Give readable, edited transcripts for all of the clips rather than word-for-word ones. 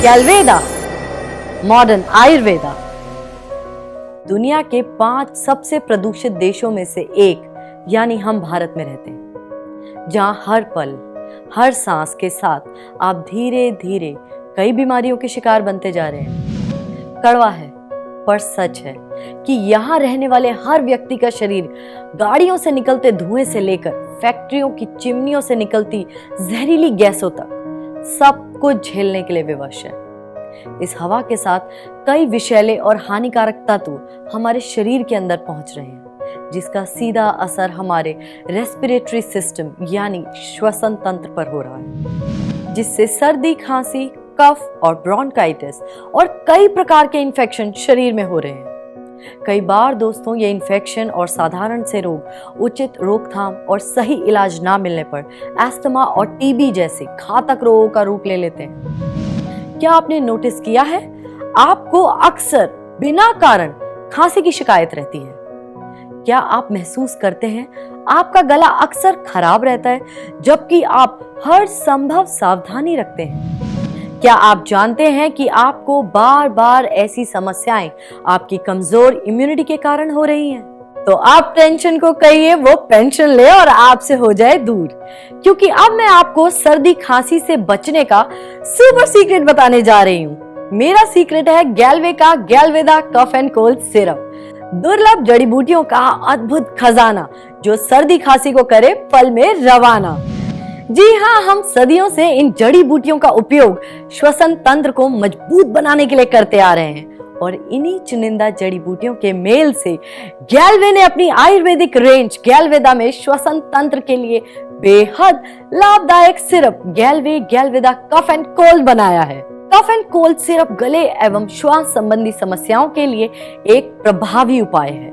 गैलवेदा, modern Ayurveda. दुनिया के 5 सबसे प्रदूषित देशों में से एक यानी हम भारत में रहते हैं, जहां हर पल हर सांस के साथ आप धीरे धीरे कई बीमारियों के शिकार बनते जा रहे हैं। कड़वा है पर सच है कि यहाँ रहने वाले हर व्यक्ति का शरीर गाड़ियों से निकलते धुएं से लेकर फैक्ट्रियों की चिमनियों से निकलती जहरीली गैसों तक सब कुछ झेलने के लिए विवश है। इस हवा के साथ कई विषैले और हानिकारक तत्व हमारे शरीर के अंदर पहुंच रहे हैं, जिसका सीधा असर हमारे रेस्पिरेटरी सिस्टम यानी श्वसन तंत्र पर हो रहा है, जिससे सर्दी, खांसी, कफ और ब्रोंकाइटिस और कई प्रकार के इन्फेक्शन शरीर में हो रहे हैं। कई बार दोस्तों, ये इन्फेक्शन और साधारण से रोग उचित रोकथाम और सही इलाज ना मिलने पर अस्थमा और टीबी जैसे घातक रोगों का रूप ले लेते हैं। क्या आपने नोटिस किया है, आपको अक्सर बिना कारण खांसी की शिकायत रहती है? क्या आप महसूस करते हैं आपका गला अक्सर खराब रहता है जबकि आप हर संभव सावधानी रखते हैं? क्या आप जानते हैं कि आपको बार बार ऐसी समस्याएं आपकी कमजोर इम्यूनिटी के कारण हो रही हैं? तो आप टेंशन को कहिए वो पेंशन ले और आपसे हो जाए दूर, क्योंकि अब मैं आपको सर्दी खांसी से बचने का सुपर सीक्रेट बताने जा रही हूँ। मेरा सीक्रेट है गैलवे का गैलवेदा कफ एंड कोल्ड सिरप, दुर्लभ जड़ी बूटियों का अद्भुत खजाना जो सर्दी खांसी को करे पल में रवाना। जी हाँ, हम सदियों से इन जड़ी बूटियों का उपयोग श्वसन तंत्र को मजबूत बनाने के लिए करते आ रहे हैं और इन्हीं चुनिंदा जड़ी बूटियों के मेल से गैलवे ने अपनी आयुर्वेदिक रेंज गैलवेदा में श्वसन तंत्र के लिए बेहद लाभदायक सिरप गैलवे गैलवेदा कफ एंड कोल्ड बनाया है। कफ एंड कोल्ड सिरप गले एवं श्वास संबंधी समस्याओं के लिए एक प्रभावी उपाय है।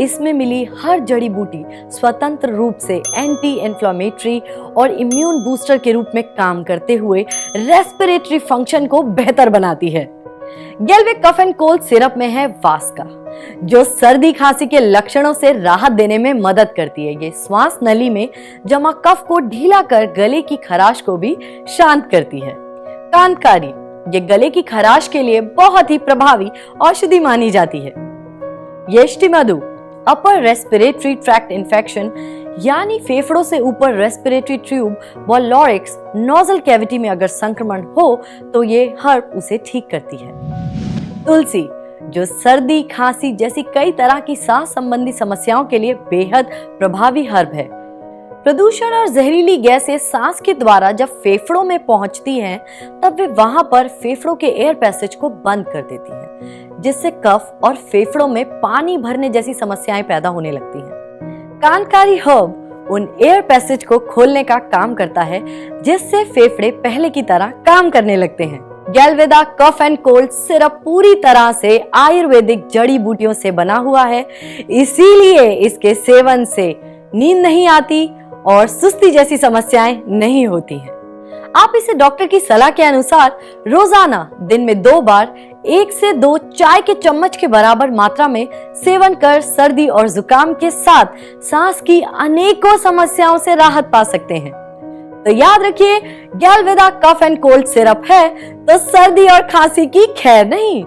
इसमें मिली हर जड़ी बूटी स्वतंत्र रूप से एंटी इन्फ्लेमेटरी और इम्यून बूस्टर के रूप में काम करते हुए रेस्पिरेटरी फंक्शन को बेहतर बनाती है। गैलवे कफ एंड कोल्ड सिरप में है वास्का, जो सर्दी खांसी के लक्षणों से राहत देने में मदद करती है। ये श्वास नली में जमा कफ को ढीला कर गले की खराश को भी शांत करती है। कांतकारी, ये गले की खराश के लिए बहुत ही प्रभावी औषधि मानी जाती है। यष्टिमधु, अपर रेस्पिरेटरी ट्रैक्ट इन्फेक्शन यानी फेफड़ों से ऊपर रेस्पिरेटरी ट्यूब व लॉरिक्स नोजल कैविटी में अगर संक्रमण हो तो ये हर्ब उसे ठीक करती है। तुलसी, जो सर्दी खांसी जैसी कई तरह की सांस संबंधी समस्याओं के लिए बेहद प्रभावी हर्ब है। प्रदूषण और जहरीली गैसें सांस के द्वारा जब फेफड़ों में पहुंचती हैं, तब वे वहां पर फेफड़ों के एयर पैसेज को बंद कर देती हैं, जिससे कफ और फेफड़ों में पानी भरने जैसी समस्याएं पैदा होने लगती हैं। कांतकारी हर्ब उन एयर पैसेज को खोलने का काम करता है, जिससे फेफड़े पहले की तरह काम करने लगते हैं। गैलवेदा कफ एंड कोल्ड सिरप पूरी तरह से आयुर्वेदिक जड़ी बूटियों से बना हुआ है, इसीलिए इसके सेवन से नींद नहीं आती और सुस्ती जैसी समस्याएं नहीं होती हैं। आप इसे डॉक्टर की सलाह के अनुसार रोजाना दिन में 2 बार 1 से 2 चाय के चम्मच के बराबर मात्रा में सेवन कर सर्दी और जुकाम के साथ सांस की अनेकों समस्याओं से राहत पा सकते हैं। तो याद रखिए, गैलवेदा कफ एंड कोल्ड सिरप है तो सर्दी और खांसी की खैर नहीं।